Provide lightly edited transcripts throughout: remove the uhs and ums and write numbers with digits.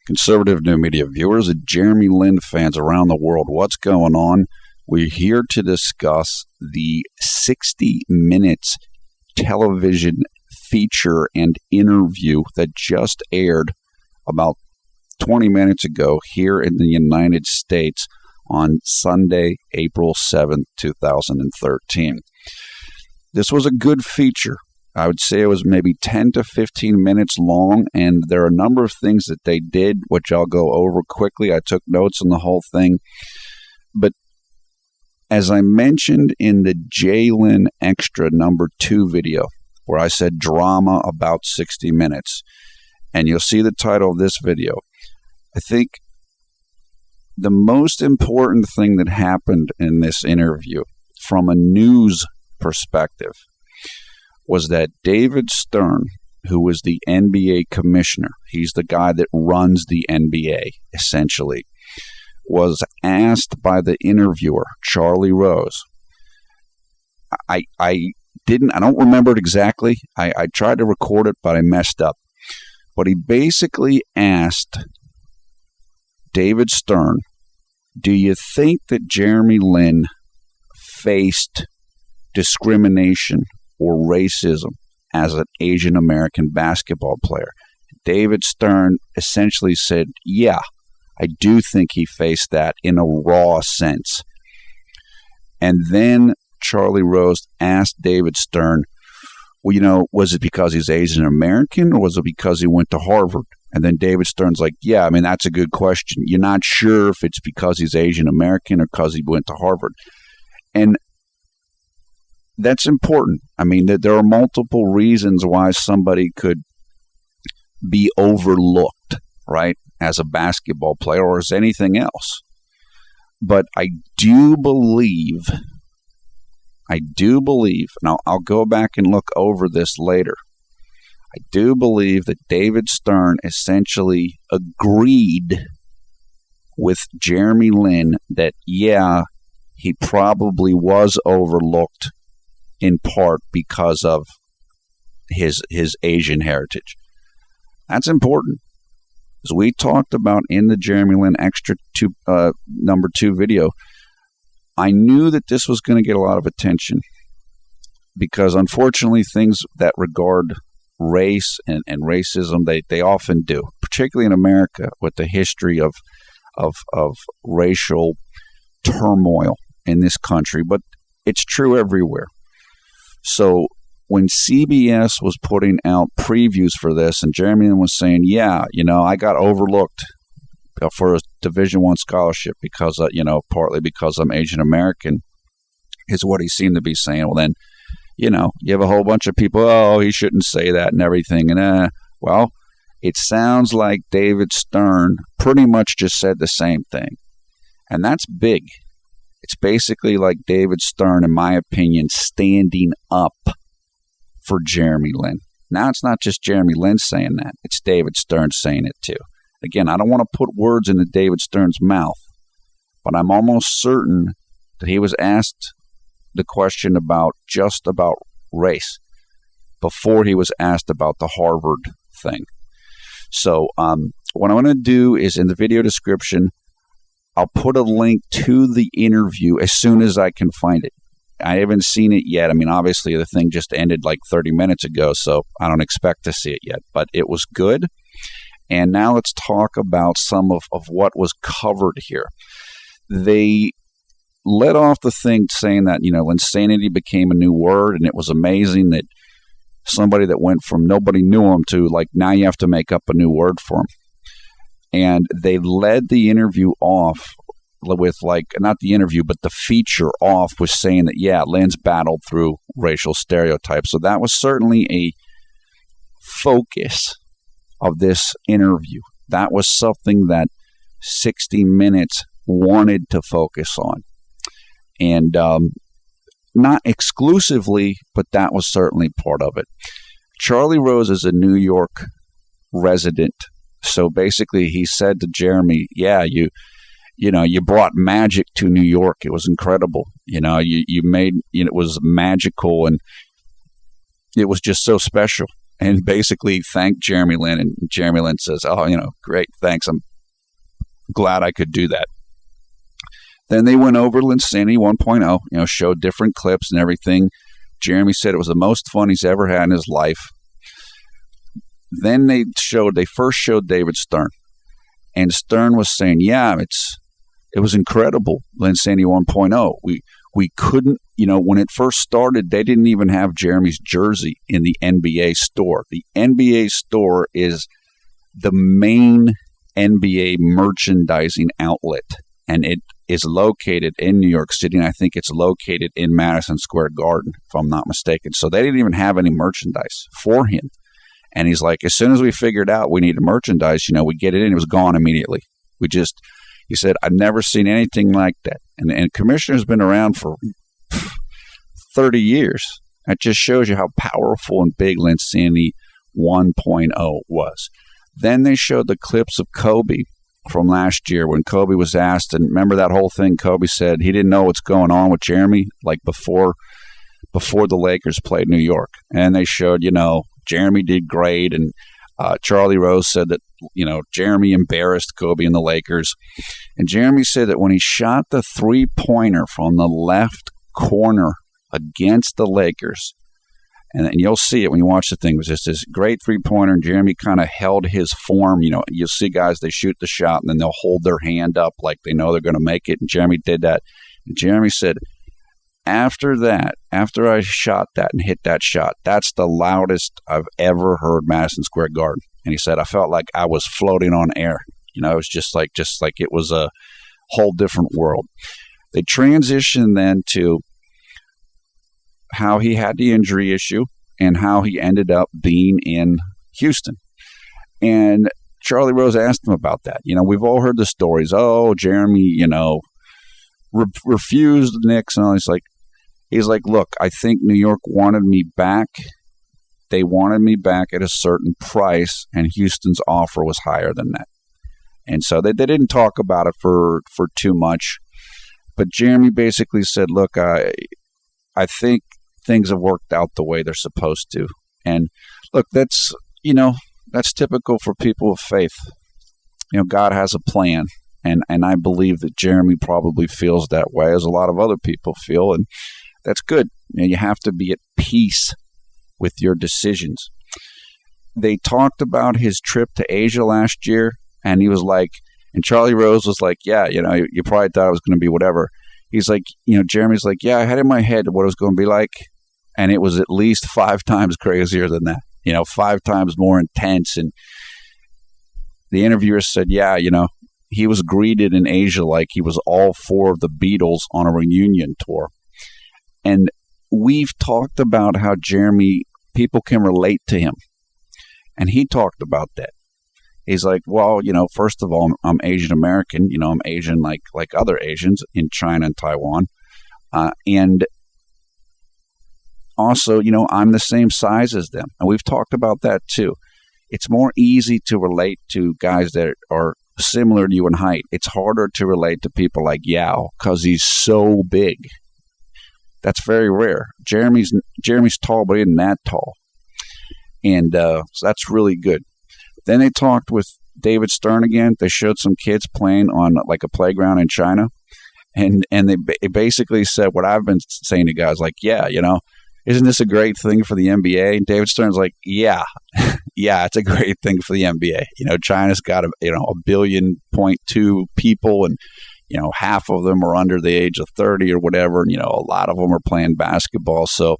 Conservative new media viewers and Jeremy Lin fans around the world, what's going on? We're here to discuss the 60 Minutes television feature and interview that just aired about 20 minutes ago here in the United States on Sunday, April 7th, 2013. This was a good feature. I would say it was maybe 10 to 15 minutes long, and there are a number of things that they did, which I'll go over quickly. I took notes on the whole thing. But as I mentioned in the J-Lin Extra number 2 video, where I said drama about 60 minutes, and you'll see the title of this video, I think the most important thing that happened in this interview from a news perspective was that David Stern, who was the NBA commissioner, he's the guy that runs the NBA, essentially, was asked by the interviewer, Charlie Rose. I don't remember it exactly. I tried to record it, but I messed up. But he basically asked David Stern, do you think that Jeremy Lin faced discrimination or racism as an Asian American basketball player? David Stern essentially said, yeah, I do think he faced that in a raw sense. And then Charlie Rose asked David Stern, well, was it because he's Asian American or was it because he went to Harvard? And then David Stern's like, yeah, I mean, that's a good question. You're not sure if it's because he's Asian American or because he went to Harvard. And that's important. I mean, there are multiple reasons why somebody could be overlooked, right, as a basketball player or as anything else. But I do believe, and I'll go back and look over this later, I do believe that David Stern essentially agreed with Jeremy Lin that, yeah, he probably was overlooked in part because of his Asian heritage. That's important. As we talked about in the Jeremy Lin Extra number 2 video, I knew that this was going to get a lot of attention because unfortunately things that regard race and racism, they often do, particularly in America with the history of racial turmoil in this country, but it's true everywhere. So when CBS was putting out previews for this and Jeremy Lin was saying, yeah, I got overlooked for a Division I scholarship because, partly because I'm Asian American, is what he seemed to be saying. Well, then, you have a whole bunch of people, oh, he shouldn't say that and everything. And, well, it sounds like David Stern pretty much just said the same thing. And that's big. It's basically like David Stern, in my opinion, standing up for Jeremy Lin. Now, it's not just Jeremy Lin saying that. It's David Stern saying it too. Again, I don't want to put words into David Stern's mouth, but I'm almost certain that he was asked the question about race before he was asked about the Harvard thing. So what I'm going to do is in the video description, I'll put a link to the interview as soon as I can find it. I haven't seen it yet. I mean, obviously, the thing just ended like 30 minutes ago, so I don't expect to see it yet. But it was good. And now let's talk about some of what was covered here. They led off the thing saying that, insanity became a new word, and it was amazing that somebody that went from nobody knew him to, like, now you have to make up a new word for him. And they led the interview off with, like, not the interview, but the feature off with saying that, yeah, Lin's battled through racial stereotypes. So that was certainly a focus of this interview. That was something that 60 Minutes wanted to focus on. And not exclusively, but that was certainly part of it. Charlie Rose is a New York resident. So basically, he said to Jeremy, yeah, you brought magic to New York. It was incredible. You made, it was magical, and it was just so special. and basically thanked Jeremy Lin. And Jeremy Lin says, oh, great, thanks. I'm glad I could do that. Then they went over Linsanity 1.0, showed different clips and everything. Jeremy said it was the most fun he's ever had in his life. Then they first showed David Stern. And Stern was saying, yeah, it was incredible, Linsanity 1.0. We couldn't, when it first started, they didn't even have Jeremy's jersey in the NBA store. The NBA store is the main NBA merchandising outlet, and it is located in New York City, and I think it's located in Madison Square Garden, if I'm not mistaken. So they didn't even have any merchandise for him. And he's like, as soon as we figured out we needed merchandise, we get it in. It was gone immediately. He said, I've never seen anything like that. And Commissioner's been around for 30 years. That just shows you how powerful and big Linsanity 1.0 was. Then they showed the clips of Kobe from last year when Kobe was asked, and remember that whole thing Kobe said he didn't know what's going on with Jeremy, like before the Lakers played New York. And they showed, Jeremy did great, and Charlie Rose said that, Jeremy embarrassed Kobe and the Lakers. And Jeremy said that when he shot the three-pointer from the left corner against the Lakers, and you'll see it when you watch the thing, it was just this great three-pointer, and Jeremy kind of held his form. You'll see guys, they shoot the shot, and then they'll hold their hand up like they know they're going to make it, and Jeremy did that. And Jeremy said, after I shot that and hit that shot, that's the loudest I've ever heard Madison Square Garden. And he said, I felt like I was floating on air. It was just like it was a whole different world. They transitioned then to how he had the injury issue and how he ended up being in Houston. And Charlie Rose asked him about that. We've all heard the stories. Oh, Jeremy, refused the Knicks and all. He's like, look, I think New York wanted me back. They wanted me back at a certain price, and Houston's offer was higher than that. And so they didn't talk about it for too much. But Jeremy basically said, look, I think things have worked out the way they're supposed to. And look, that's typical for people of faith. God has a plan. And I believe that Jeremy probably feels that way, as a lot of other people feel. And that's good. You have to be at peace with your decisions. They talked about his trip to Asia last year, and he was like, and Charlie Rose was like, yeah, you probably thought it was going to be whatever. He's like, Jeremy's like, yeah, I had in my head what it was going to be like, and it was at least 5 times crazier than that, 5 times more intense. And the interviewer said, yeah, he was greeted in Asia like he was all 4 of the Beatles on a reunion tour. And we've talked about how Jeremy, people can relate to him. And he talked about that. He's like, well, first of all, I'm Asian American. I'm Asian like other Asians in China and Taiwan. And also, I'm the same size as them. And we've talked about that too. It's more easy to relate to guys that are similar to you in height. It's harder to relate to people like Yao because he's so big. That's very rare. Jeremy's tall, but he isn't that tall. And so that's really good. Then they talked with David Stern again. They showed some kids playing on like a playground in China. And they basically said what I've been saying to guys, like, yeah, isn't this a great thing for the NBA? And David Stern's like, yeah, it's a great thing for the NBA. China's got a 1.2 billion people, and half of them are under the age of 30 or whatever, and a lot of them are playing basketball. So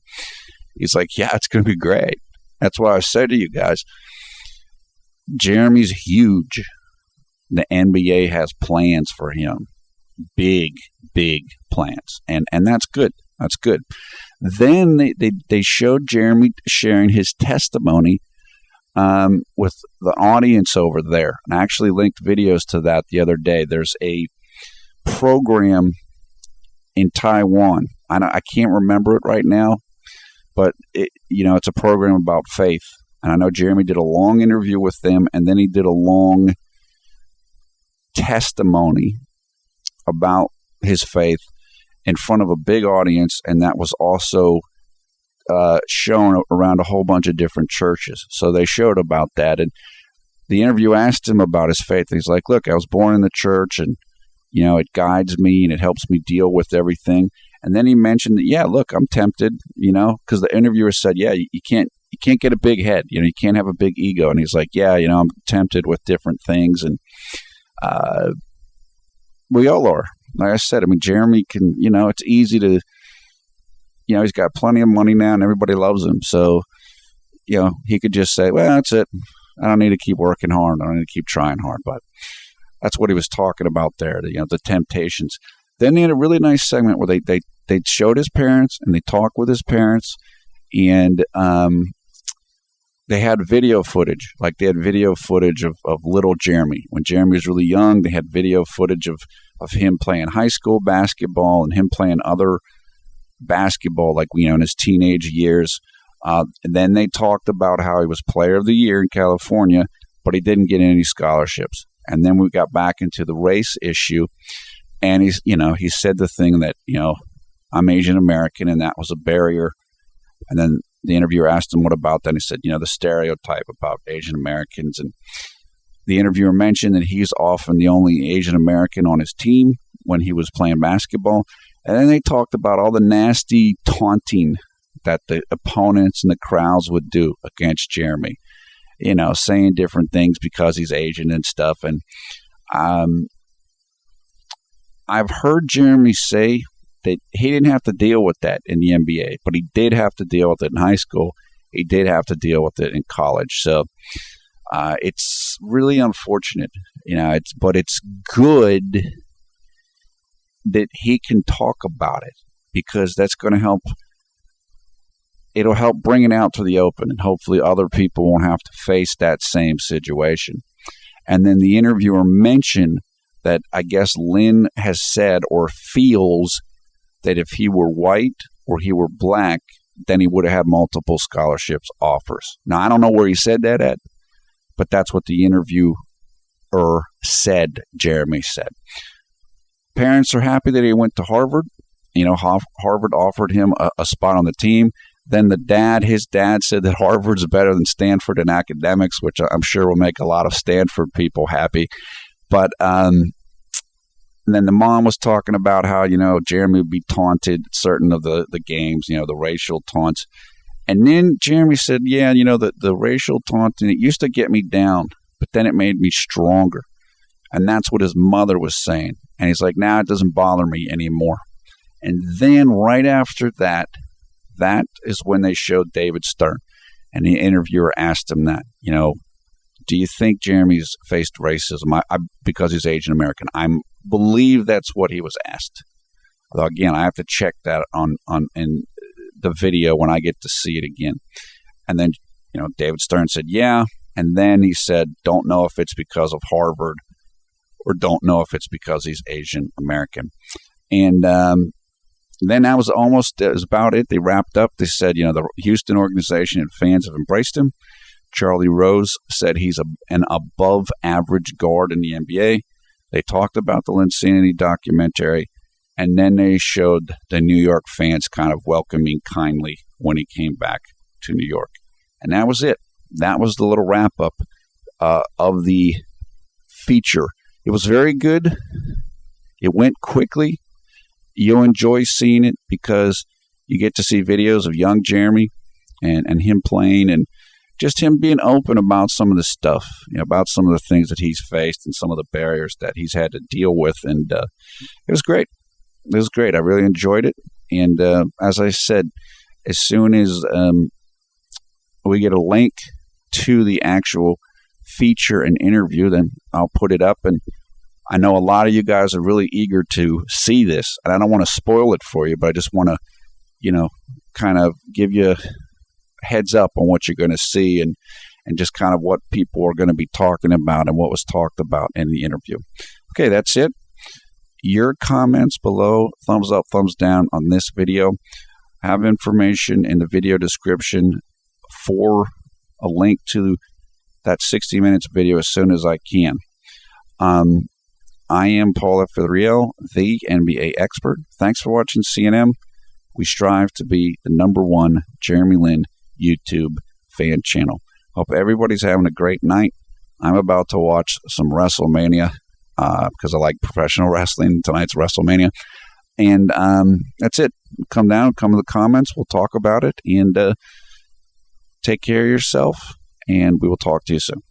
he's like, yeah, it's going to be great. That's why I said to you guys, Jeremy's huge. The NBA has plans for him, big plans, and that's good. That's good. Then they showed Jeremy sharing his testimony with the audience over there. And I actually linked videos to that the other day. There's a program in Taiwan. I can't remember it right now, but it's a program about faith. And I know Jeremy did a long interview with them, and then he did a long testimony about his faith in front of a big audience, and that was also shown around a whole bunch of different churches. So they showed about that. And the interview asked him about his faith. He's like, look, I was born in the church, and, it guides me and it helps me deal with everything. And then he mentioned that, yeah, look, I'm tempted, because the interviewer said, yeah, you can't get a big head. You can't have a big ego. And he's like, yeah, I'm tempted with different things. And we all are. Like I said, Jeremy can, it's easy to, he's got plenty of money now and everybody loves him. So, he could just say, well, that's it. I don't need to keep working hard. I don't need to keep trying hard. But that's what he was talking about there, the temptations. Then they had a really nice segment where they showed his parents and they talked with his parents, and they had video footage. Like they had video footage of little Jeremy. When Jeremy was really young, they had video footage of him playing high school basketball and him playing other basketball, like, in his teenage years. And then they talked about how he was Player of the Year in California, but he didn't get any scholarships. And then we got back into the race issue, and he said the thing that, I'm Asian American, and that was a barrier. And then the interviewer asked him, what about that? And he said, the stereotype about Asian Americans. And the interviewer mentioned that he's often the only Asian American on his team when he was playing basketball. And then they talked about all the nasty taunting that the opponents and the crowds would do against Jeremy, saying different things because he's Asian and stuff. And I've heard Jeremy say that he didn't have to deal with that in the NBA, but he did have to deal with it in high school. He did have to deal with it in college. So it's really unfortunate, but it's good that he can talk about it, because that's going to help. It'll help bring it out to the open, and hopefully other people won't have to face that same situation. And then the interviewer mentioned that I guess Lin has said or feels that if he were white or he were black, then he would have had multiple scholarships offers. Now, I don't know where he said that at, but that's what the interviewer said, Jeremy said. Parents are happy that he went to Harvard. Harvard offered him a spot on the team. Then his dad said that Harvard's better than Stanford in academics, which I'm sure will make a lot of Stanford people happy. But then the mom was talking about how, Jeremy would be taunted at certain of the games, the racial taunts. And then Jeremy said, yeah, the racial taunting, it used to get me down, but then it made me stronger. And that's what his mother was saying. And he's like, now it doesn't bother me anymore. And then right after that is when they showed David Stern. And the interviewer asked him that, do you think Jeremy's faced racism because he's Asian American? I believe that's what he was asked. Although, again, I have to check that on in the video when I get to see it again. And then, David Stern said, yeah. And then he said, don't know if it's because of Harvard or don't know if it's because he's Asian American. And then that was about it. They wrapped up. They said, the Houston organization and fans have embraced him. Charlie Rose said he's an above-average guard in the NBA. They talked about the Linsanity documentary, and then they showed the New York fans kind of welcoming kindly when he came back to New York. And that was it. That was the little wrap-up of the feature. It was very good. It went quickly. You'll enjoy seeing it because you get to see videos of young Jeremy and him playing, and just him being open about some of the stuff, about some of the things that he's faced and some of the barriers that he's had to deal with. And it was great. It was great. I really enjoyed it. And as I said, as soon as we get a link to the actual feature and interview, then I'll put it up. And I know a lot of you guys are really eager to see this. And I don't want to spoil it for you, but I just want to, kind of give you heads up on what you're going to see and just kind of what people are going to be talking about and what was talked about in the interview. Okay, that's it. Your comments below, thumbs up, thumbs down on this video. I have information in the video description for a link to that 60 Minutes video as soon as I can. I am Paul F. Villarreal, the NBA expert. Thanks for watching CNM. We strive to be the #1 Jeremy Lin YouTube fan channel. Hope everybody's having a great night. I'm about to watch some WrestleMania because I like professional wrestling. Tonight's WrestleMania. And that's it. Come down, come to the comments. We'll talk about it. And take care of yourself. And we will talk to you soon.